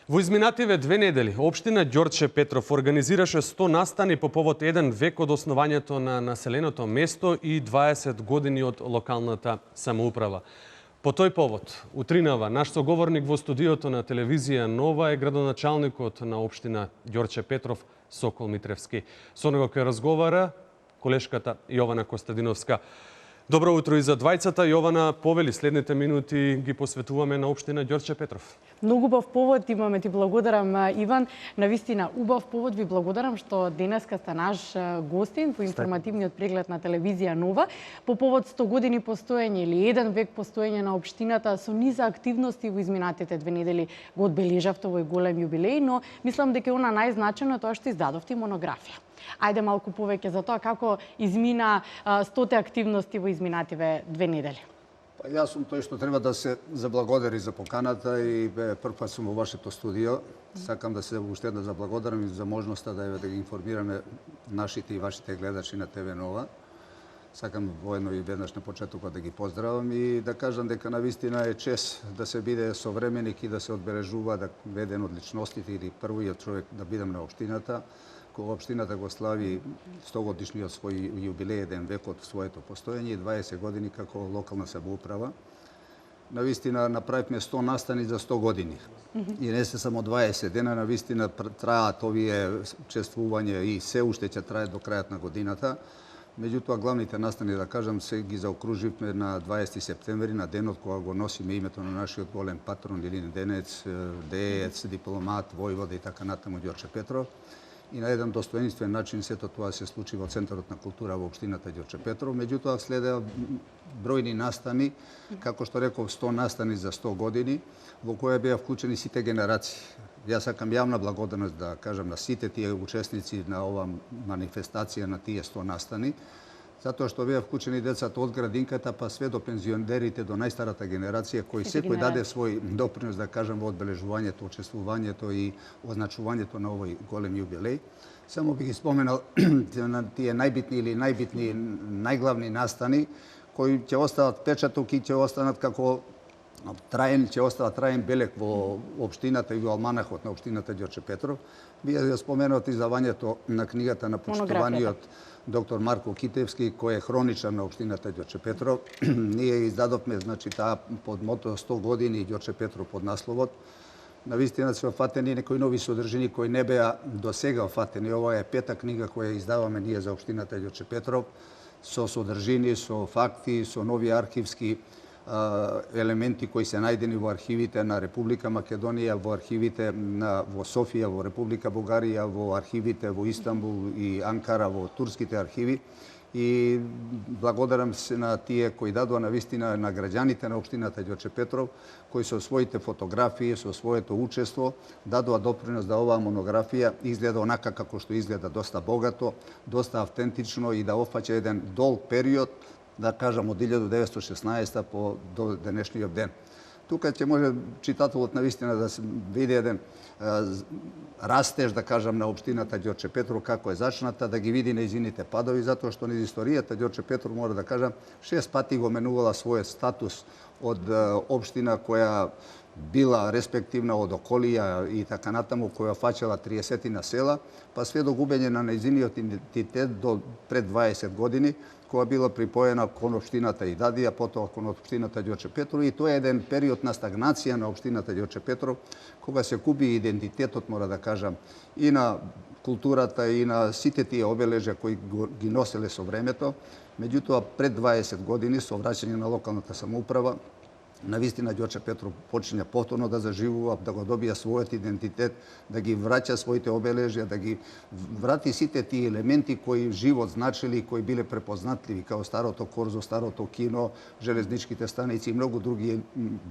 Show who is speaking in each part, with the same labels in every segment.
Speaker 1: Во изминативе 2 недели, општина Ѓорче Петров организираше 100 настани по повод 1 век од основањето на населеното место и 20 години од локалната самоуправа. По тој повод, утринава, наш соговорник во студиото на телевизија Нова е градоначалникот на општина Ѓорче Петров, Сокол Митревски. Со него ќе разговара колешката Јована Костадиновска. Добро утро и за двајцата. Јована, повели следните минути ги посветуваме на општина Ѓорче Петров.
Speaker 2: Многу убав повод имаме, ти благодарам, Иван. Навистина убав повод, ви благодарам што денеска сте наш гостин во информативниот преглед на телевизија Нова по повод 100 години постоење или 1 век постоење на општината. Со низа активности во изминатите 2 недели го одбележавте овој голем јубилеј, но мислам дека она најзначено тоа што издадовте монографија. Ајде малку повеќе за тоа како измина 100 активности во изминативе 2 недели.
Speaker 3: Па јас сум тој што треба да се заблагодари за поканата и прв пат сум во вашето студио. Сакам да се уште еднаш заблагодарам и за можноста да ги информираме нашите и вашите гледачи на ТВ Нова. Сакам воедно и веднаш на почетокот да ги поздравам и да кажам дека навистина е чест да се биде современик и да се одбележува да веден од личностите или првиот човек да бидам на општината. Кога општината го слави 100 годишниот свој јубилеј, 1 век од своето постоење и 20 години како локална самоуправа. Навистина направивме 100 настани за 100 години. И не се само 20 дена, навистина траат овие чествувања и се уште ќе трае до крајот на годината. Меѓутоа, главните настани, да кажам, се ги заокруживме на 20 септември, на денот кога го носиме името на нашиот голем патрон, Илин Денец, деец, дипломат, војвода и така натаму Ѓорче Петров. И на еден достоинствен начин сето тоа се случи во Центарот на култура во општината Ѓорче Петров. Меѓутоа следеа бројни настани, како што реков 100 настани за 100 години, во која беа вклучени сите генерации. Јас сакам јавна благодарност да кажам на сите тие учесници на ова манифестација на тие 100 настани, затоа што беа вклучени децата од градинката па све до пензионерите, до најстарата генерација, кој секој даде свој допринос, да кажам, во одбележувањето, учествувањето и означувањето на овој голем јубилеј. Само би ги споменал на тие најбитни или најглавни настани, кои ќе остават печаток и ќе останат како ќе остава траен белег во општината и во алманахот на општината Ѓорче Петров. Вие ја споменавте издавањето на книгата на почитуваниот доктор Марко Китевски, кој е хроничар на општината Ѓорче Петров. Ние издадовме, значи, таа под мото 100 години Ѓорче Петров под насловот. Навистина се офатени некои нови содржини кои не беа до сега офатени. Ова е пета книга која издаваме ние за општината Ѓорче Петров, со содржини, со факти, со нови архивски елементи кои се најдени во архивите на Република Македонија, во архивите во Софија, во Република Бугарија, во архивите во Истанбул и Анкара, во турските архиви. И благодарам се на тие кои дадоа навистина на граѓаните на општината Ѓорче Петров, кои со своите фотографии, со своето учество дадоа допринос да оваа монографија изгледа онака како што изгледа, доста богато, доста автентично и да офаќа еден долг период, да кажам, од 1916 до денешниот ден. Тука ќе може читателот навистина да се види еден растеж, да кажам, на општината Ѓорче Петров, како е зачната, да ги види нејзините падови, затоа што низ историјата Ѓорче Петров, мора да кажам, 6 пати го менувала својот статус од општина која била респективна од околија и така натаму, која фаќала 30 на села, па све до губење на нејзиниот идентитет до пред 20 години, која била припоена кон општината Идадија, потоа кон општината Ѓорче Петров, и тоа е еден период на стагнација на општината Ѓорче Петров, кога се губи идентитетот, мора да кажам, и на културата и на сите тие обележја кои ги носеле со времето. Меѓутоа, пред 20 години, со враќање на локалната самоуправа, навистина Ѓорче Петров почиња повторно да заживува, да го добија својот идентитет, да ги враќа своите обележја, да ги врати сите тие елементи кои живот значили и кои биле препознатливи, као старото корзо, старото кино, железничките станици и многу други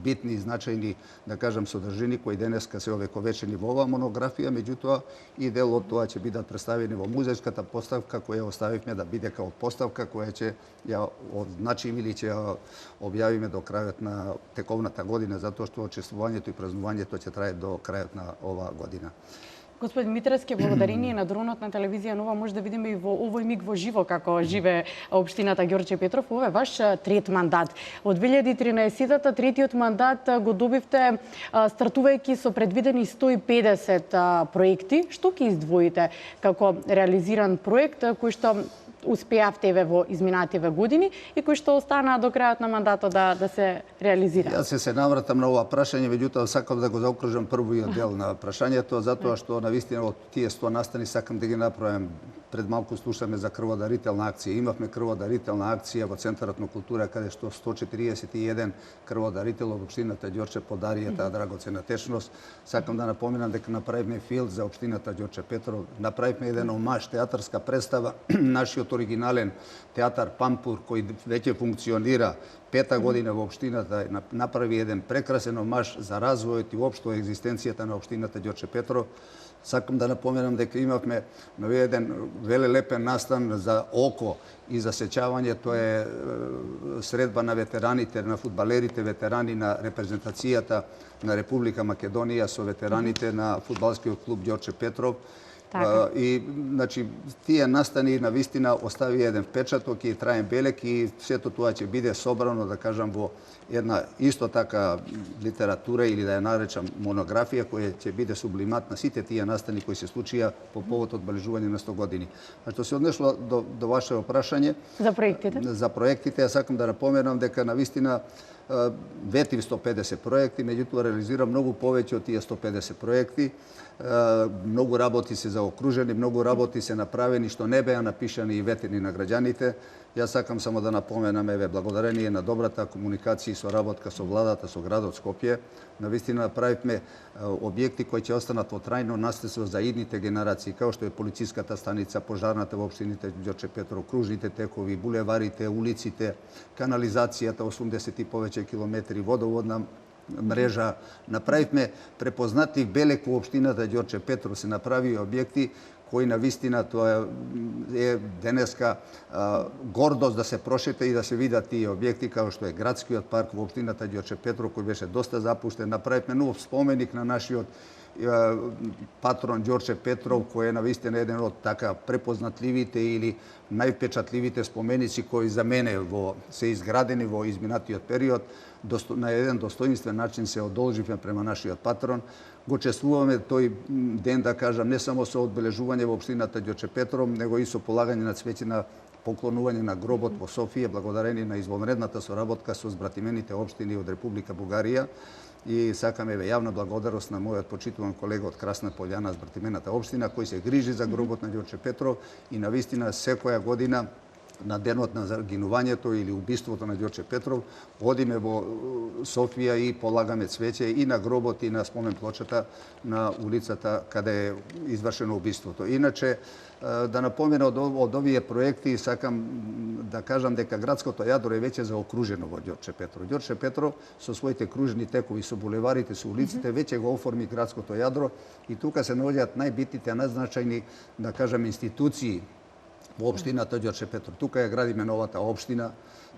Speaker 3: битни и значајни, да кажам, содржини кои денеска се овековечени во оваа монографија, меѓутоа и дел од тоа ќе бидат представени во музејската поставка која оставивме да биде као поставка која ќе ја означиме или ќе ја објавиме до крајот на тековната година, затоа што чествувањето и празнувањето ќе трае до крајот на оваа година.
Speaker 2: Господин Митревски, благодарение на дронот на телевизија Нова може да видиме и во овој миг во живо како живе општината Ѓорче Петров. Ова е ваш трет мандат. Од 2013-та третиот мандат го добивте стартувајќи со предвидени 150 проекти. Што ќе издвоите како реализиран проект кој што успеавте во изминативе години и кои што останаа до крајот на мандатот да се реализира?
Speaker 3: Јас се навратам на ова прашање, меѓутоа сакам да го заокружам првиот дел на прашањето, затоа што навистина од тие 100 настани сакам да ги направам. Пред малку слушаме за крводарителна акција. Имавме крводарителна акција во Центарот на култура, каде што 141 крводарител од општината Ѓорче подарија таа драгоценна течност. Сакам да напоменам дека направивме филм за општината Ѓорче Петров, направивме еден омаж, театарска представа, нашиот оригинален театар Пампур, кој веќе функционира 5-та година во општината, направи еден прекрасен омаж за развојот и општо екзистенцијата на општината Ѓорче Петров. Сакам да напоменам дека имавме еден велелепен настан за око и за сеќавање. Тоа е средба на ветераните, на фудбалерите, ветерани на репрезентацијата на Република Македонија со ветераните на фудбалскиот клуб Ѓорче Петров. И значи тие настани на вистина остави еден впечаток и траен белег и сето тоа ќе биде собрано, да кажам, во една исто така литература или да ја наречам монографија која ќе биде сублимат на сите тие настани кои се случија по повод одбележување на 100 години. А што се однешло до вашето прашање
Speaker 2: за проектите?
Speaker 3: За проектите, ја сакам да напоменам дека на вистина ветив 150 проекти, меѓутоа реализира многу повеќе од тие 150 проекти. Многу работи се заокружени, многу работи се направени што не беа напишани и ветени на граѓаните. Јас сакам само да напоменам, благодарение на добрата комуникација и соработка со владата, со градот Скопје, навистина направивме објекти кои ќе останат во трајно наследство за идните генерации, како што е полициската станица, пожарната во општините Ѓорче Петров, кружните текови, булеварите, улиците, канализацијата, 80 и повеќе километри, водоводна мрежа. Направивме препознатив белег во општината Ѓорче Петров, се направи објекти кои на вистина тоа е денеска гордост да се прошете и да се видат тие објекти, како што е градскиот парк во општината Ѓорче Петров, кој беше доста запуштен. Направивме нов споменик на нашиот патрон Ѓорче Петров, кој е навистина еден од така препознатливите или највпечатливите споменици кои за мене се изградени во изминатиот период. На еден достоинствен начин се одолживме према нашиот патрон. Го чествуваме тој ден, да кажам, не само со одбележување во општината Ѓорче Петров, него и со полагање на цвеќе на поклонување на гробот во Софија, благодарение на извонредната соработка со збратимените општини од Република Бугарија. И сакаме јавна благодарност на мојот почитуван колега од Красна Пољана, збратимената општина, кој се грижи за гробот на Ѓорче Петров и навистина секоја година на денот на загинувањето или убиството на Ѓорче Петров, одиме во Софија и полагаме цвеќе и на гробот и на спомен плочата на улицата каде е извршено убиството. Иначе, да напомена од овие проекти, сакам да кажам дека градското јадро е веќе заокружено во Ѓорче Петров. Ѓорче Петров со своите кружни текови, со булеварите, со улиците, веќе го оформи градското јадро и тука се наоѓаат најбитните, најзначајни, да кажам, институции во општината Ѓорче Петров. Тука ја градиме новата општина,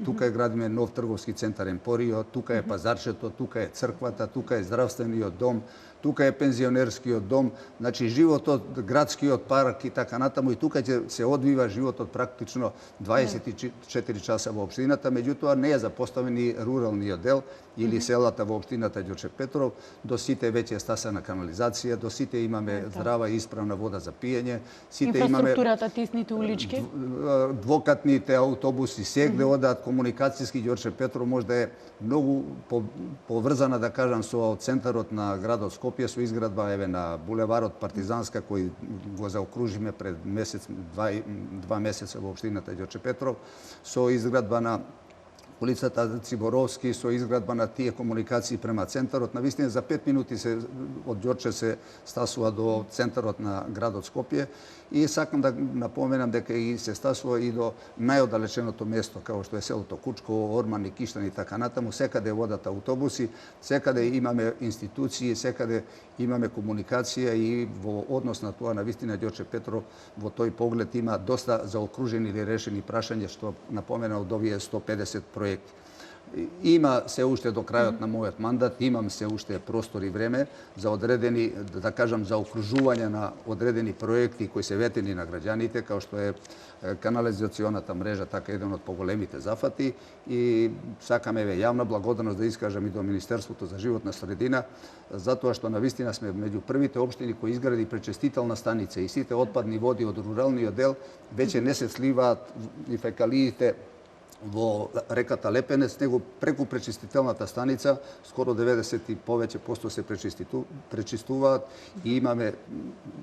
Speaker 3: тука ја градиме нов трговски центар Емпорио, тука е пазарчето, тука е црквата, тука е здравствениот дом, тука е пензионерскиот дом, значи животот, градскиот парк и така натаму, и тука ќе се одвива животот практично 24 часа во општината, меѓутоа не е запоставен и руралниот дел или селата во општината Ѓорче Петров. До сите веќе е стасана канализација, до сите имаме здрава и исправна вода за пиење, сите имаме
Speaker 2: инфраструктурата, тесните улички,
Speaker 3: двокатните автобуси сегде одат, комуникацијски Ѓорче Петров може да е многу поврзана, да кажам, со центарот на градот Скопје, со изградба на булеварот Партизанска, кој го заокружиме пред два месеца во општината Ѓорче Петров, со изградба на улицата Циборовски, со изградба на тие комуникации према центарот. Навистина за 5 минути од Ѓорче се стасува до центарот на градот Скопје и сакам да напоменам дека и се стасува и до најоддалеченото место, како што е селото Кучково, Орман и Киштан и така натаму. Секаде водат автобуси, секаде имаме институции, секаде имаме комуникација и во однос на тоа навистина Ѓорче Петров во тој поглед има доста заокружени или решени прашања, што напомена од овие 150 проекти. Има се уште до крајот на мојот мандат, имам се уште простор и време за одредени, да кажам, за окружување на одредени проекти кои се ветени на граѓаните, као што е канализационата мрежа, така еден од поголемите зафати, и сакаме јавна благодарност да искажам и до Министерството за животна средина, затоа што навистина сме меѓу првите општини кои изгради пречистителна станица и сите отпадни води од руралниот дел веќе не се сливаат и фекалиите во реката Лепенец, него преку пречистителната станица скоро 90 и повеќе посто се пречистуваат и имаме,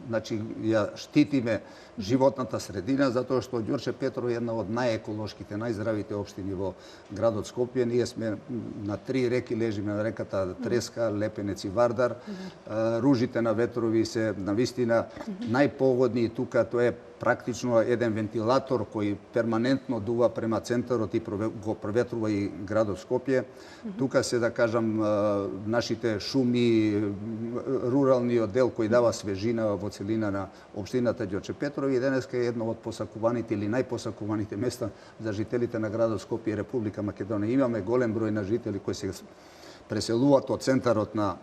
Speaker 3: значи, ја штитиме животната средина, затоа што Ѓорче Петрово е една од најеколошките, најздравите општини во градот Скопје. Ние сме на 3 реки, лежиме на реката Треска, Лепенец и Вардар. Ружите на ветрови се навистина најпогодни, тука тоа е практично еден вентилатор кој перманентно дува према центарот и го проветрува и градот Скопје. Тука се, да кажам, нашите шуми, руралниот дел кој дава свежина во целина на општината Ѓорче Петрово и денеска е едно од посакуваните или најпосакуваните места за жителите на градот Скопје и Република Македонија. Имаме голем број на жители кои се преселуваат од центарот на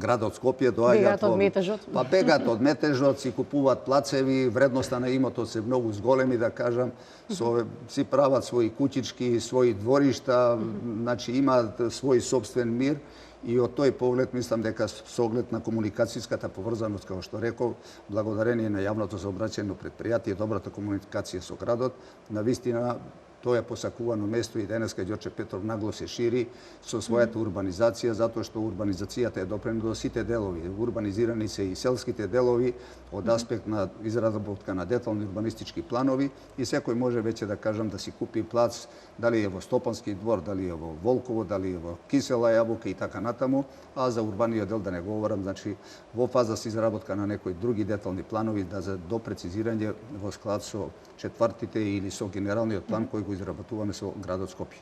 Speaker 3: градот Скопје,
Speaker 2: бегаат од метежот.
Speaker 3: Па бегаат од метежот, си купуваат плацеви, вредноста на имотот се многу зголеми, да кажам, си прават своји куќички, своји дворишта, значи имаат свој собствен мир. И од тој поглед мислам дека со оглед на комуникацијската поврзаност, како што реков, благодарение на јавното сообраќајно предпријатие, добрата комуникација со градот, навистина тоа е посакувано место и денеска Ѓорче Петров нагло се шири со својата урбанизација, затоа што урбанизацијата е допринесла до сите делови. Урбанизирани се и селските делови од аспект на изработка на детални урбанистички планови и секој може веќе, да кажам, да си купи плац, дали е во Стопански двор, дали е во Волково, дали е во Кисела Јабука и така натаму, а за урбаниот дел да не говорам, значи во фаза се изработка на некои други детални планови да за допрецизирање во склад со четвртите или со генералниот план кој го изработуваме со градот Скопје.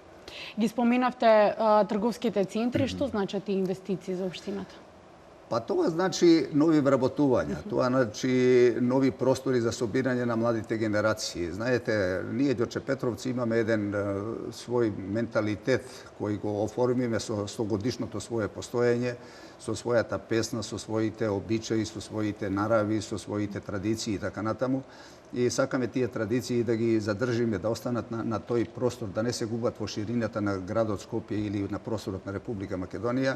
Speaker 2: Ги споменавте трговските центри, што значат и инвестиции за општината?
Speaker 3: Па тоа значи нови вработувања, тоа значи нови простори за собирање на младите генерации. Знаете, ние Ѓорче Петровци имаме еден свој менталитет кој го оформиме со 100-годишното свое постоење, со својата песна, со своите обичаи, со своите нарави, со своите традиции и така натаму. И сакаме тие традиции да ги задржиме, да останат на тој простор, да не се губат во ширината на градот Скопје или на просторот на Република Македонија.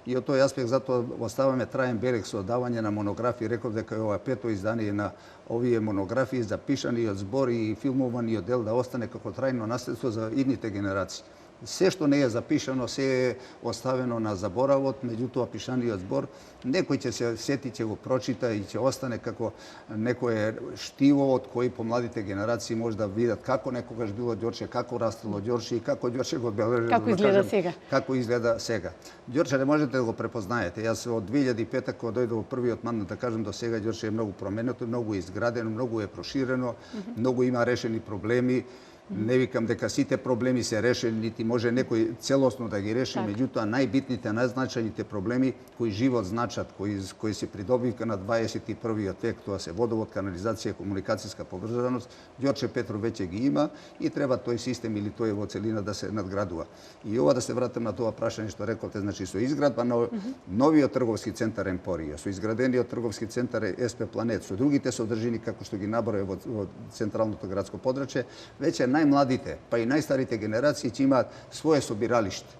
Speaker 3: И од тој аспект затоа оставаме траен белег со давање на монографии. Реков дека е ова пето издание на овие монографии, запишаниот збор и филмуваниот дел да остане како трајно наследство за идните генерации. Се што не е запишано, се е оставено на заборавот, меѓутоа пишаниот збор, некој ќе се сети, ќе го прочита и ќе остане како некое штиво од кој помладите генерации може да видат како некогаш било Ѓорче, како растело Ѓорче и како Ѓорче го одбележи.
Speaker 2: Како изгледа сега.
Speaker 3: Како изгледа сега. Ѓорче не можете да го препознаете. Јас од 2005 кога дојдов во првиот мандат, да кажам, до сега Ѓорче е многу променето, многу е изградено, многу е проширено, многу има решени проблеми. Не викам дека сите проблеми се решени, нити може некој целосно да ги реши, меѓутоа најбитните, најзначајните проблеми кои живот значат, кои се придобивка на 21. век, тоа се водовод, канализација, комуникацијска поврзаност, Ѓорче Петров веќе ги има и треба тој систем или тој во целина да се надградува. И ова да се вратам на тоа прашање што рековте, значи со изградба на новиот трговски центар Емпорија, со изградениот трговски центар СП Планет, со другите содржини како што ги наброја во централното градско подрачје, веќе најмладите, па и најстарите генерации ќе имаат свое собиралиште.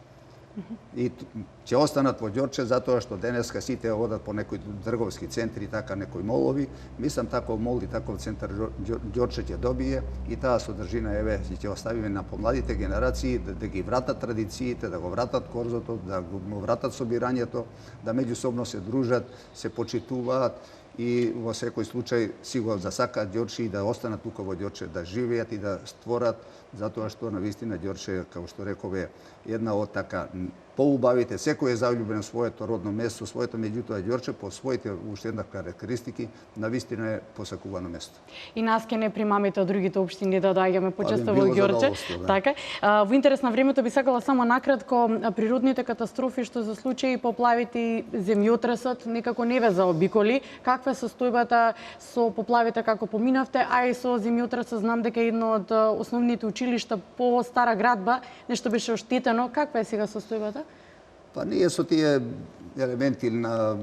Speaker 3: И ќе останат во Ѓорче затоа што денеска сите одат по некои трговски центри, така некои молови. Мислам таков мол и таков центар Ѓорче ќе добие и таа содржина еве ќе оставиме на помладите генерации да ги вратат традициите, да го вратат корзото, да го вратат собирањето, да меѓусобно се дружат, се почитуваат и во секој случај си го засакаат Ѓорче и да останат тука во Ѓорче, да живеат и да створат, затоа што навистина Ѓорче, како што рекове, една од така поубавите, секој е заљубен во своето родно место, своето, меѓутоа Ѓорче по своите уште една карактеристики навистина е посакувано место.
Speaker 2: И нас ке не примамите од другите општини да доаѓаме почесто во Ѓорче. Така. Во интерес на времето би сакала само накратко природните катастрофи што за случаи поплавите и земјотресот некако не ве заобиколи. Каква е состојбата со поплавите како поминавте, а и со земјотресот знам дека едно од основните училишта по Стара Градба, нешто беше оштетено. Каква е сега состојбата?
Speaker 3: Па ние со тие елементи на,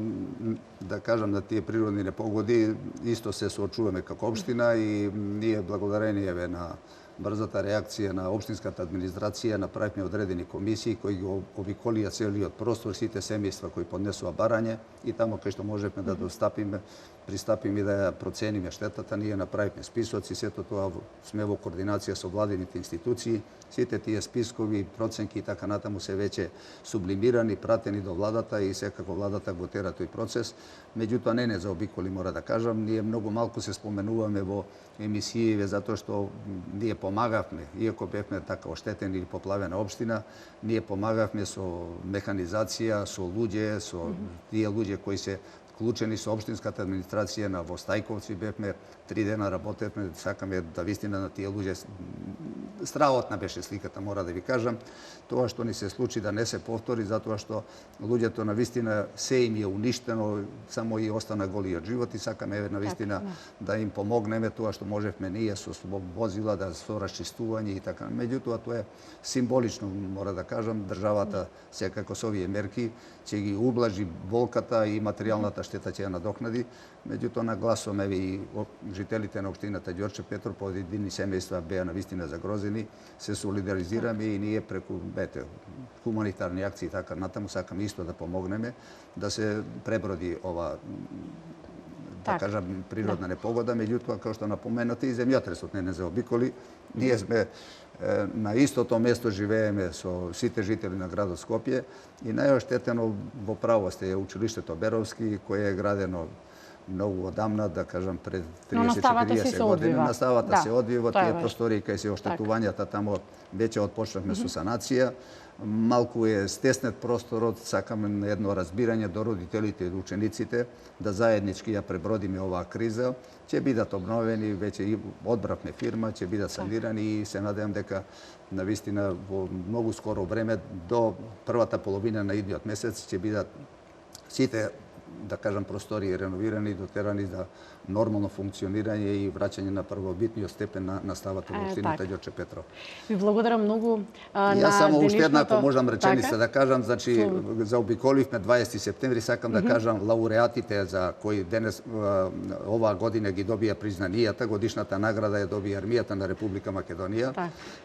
Speaker 3: да кажам, на тие природни непогоди исто се соочуваме како општина и ние благодарение на брзата реакција на општинската администрација направивме одредени комисии кои го обиколија целиот простор, сите семејства кои поднесува барање и тамо кај што можевме да достапиме, пристапиме да ја процениме штетата, ние направивме списоци, сето тоа сме во координација со владините институции, сите тие спискови, проценки и така натаму се веќе сублимирани, пратени до владата и секако владата го тера тој процес. Меѓутоа не заобиколи, мора да кажам, ние многу малку се споменуваме во емисиите затоа што ние помагавме, иако бевме така оштетени или поплавена општина, ние помагавме со механизација, со луѓе, со тие луѓе кои се вклучени со општинската администрација на во Стајковци, бевме 3 дена работевме, сакаме да вистина на тие луѓе. Страхотна беше сликата, мора да ви кажам. Тоа што ни се случи да не се повтори, затоа што луѓето на вистина се им е уништено, само и остана голиот живот и сакаме на вистина да им помогнеме тоа што можевме ние со возила, да со расчистување и така. Меѓутоа тоа е символично, мора да кажам, државата секако со овие мерки ќе ги ублажи болката и материјалната штета ќе ја надокнади. Меѓутоа нагласуваме и жителите на општината Ѓорче Петров, поедини семејства беа навистина загрозени, се солидаризираме и ние преку хуманитарни акции така натаму сакаме исто да помогнеме да се преброди ова да кажам природна непогода, меѓутоа како што напоменате и земјотресот не заобиколи. Ние сме на истото место живееме со сите жители на градот Скопје и најоштетено во правост е училиштето Беровски, кое е градено многу одамна, да кажам, пред 30-40 години. Наставата се одвива, тие простори кај се оштетувањата тамо веќе отпочнавме со санација. Малку е стеснет просторот, сакаме на едно разбирање до родителите и до учениците да заеднички ја пребродиме оваа криза. Ќе бидат обновени, веќе и одбравме фирма, ќе бидат санирани и се надевам дека навистина во многу скоро време до првата половина на идниот месец ќе бидат сите, да кажам, простори реновирани и дотерани за нормално функционирање и враќање на првобитниот степен на наставата во општината Ѓорче Петров.
Speaker 2: Ви благодарам многу на
Speaker 3: Јас само уште една, ако можам
Speaker 2: реченица
Speaker 3: да кажам, значи заобиколивме 20 септември, сакам да кажам лауреатите за кои денес оваа година ги добија признанијата, годишната награда ја добија армијата на Република Македонија,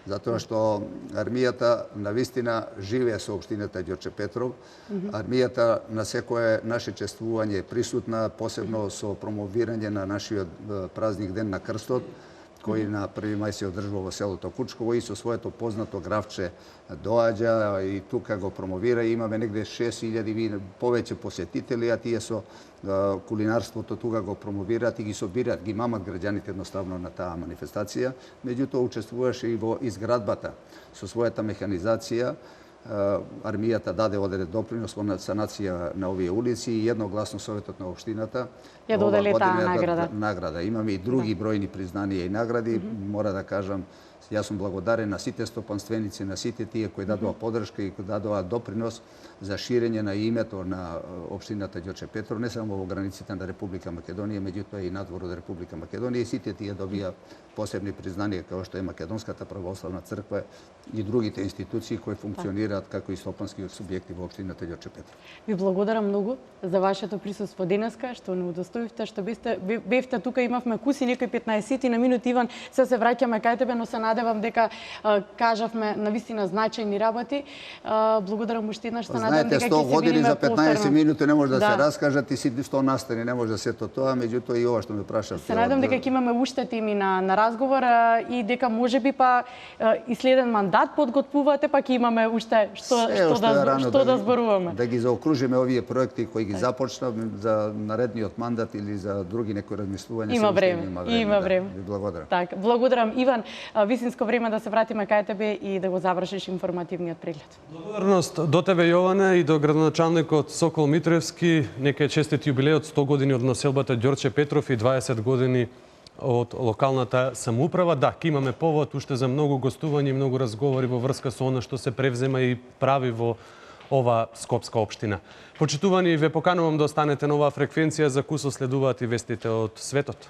Speaker 3: затоа што армијата навистина живее со општината Ѓорче Петров. Армијата на секое наше чествување е присутна, посебно со промовирање на нашиот празник Ден на Крстот, кој на 1. мај се одржува во селото Кучково и со своето познато гравче доаѓа и тука го промовира. Имаме негде 6000 повеќе посетители, а тие со кулинарството тука го промовираат и ги собираат, ги мамат граѓаните едноставно на таа манифестација. Меѓутоа учествуваше и во изградбата со својата механизација. Армијата даде одреден допринос во санација на овие улици и едногласно Советот на општината
Speaker 2: ја додели таа
Speaker 3: награда. Имаме и други бројни признанија и награди. Мора да кажам, јас сум благодарен на сите стопанственици, на сите тие кои дадоа поддршка и кои дадоа допринос за ширење на името на општината Ѓорче Петров, не само во границите на Република Македонија, меѓутоа и надвор од Република Македонија, и сите тие добија посебни признанија како што е Македонската православна црква и другите институции кои функционираат како и стопански субјекти во општината Ѓорче Петров.
Speaker 2: Ви благодарам многу за вашето присуство денеска, што не удостоивте, што бевте тука, имавме куси некои 15 на минути, Иван, се враќаме кај тебе, но се надевам дека кажавме навистина значајни работи. Благодарам уште еднаш, се надевам дека ќе се видиме повторно.
Speaker 3: Знаете, 100 години за 15 минути не може да се раскажат и 100 настани не може да сето тоа, меѓутоа и ова што ме прашавте.
Speaker 2: Се надевам дека ќе имаме уште теми на разговор и дека можеби па и следен мандат подготвувате, па ќе имаме уште што да зборуваме.
Speaker 3: Да ги заокружиме овие проекти кои ги започна за наредниот мандат или за други некои размислувања.
Speaker 2: Има време.
Speaker 3: Ви благодарам.
Speaker 2: Така, благодарам, Иван. Вистинско време да се вратиме кај тебе и да го завршиш информативниот преглед.
Speaker 1: Благодарност до тебе, Јована, и до градоначалникот Сокол Митроевски. Нека е честит јубилеот 100 години од населбата Ѓорче Петров и 20 години од локалната самоуправа. Да, ќе имаме повод уште за многу гостувања и многу разговори во врска со она што се превзема и прави во ова скопска општина. Почитувани, ве поканувам да останете на оваа фреквенција за кусо следуваат и вестите од светот.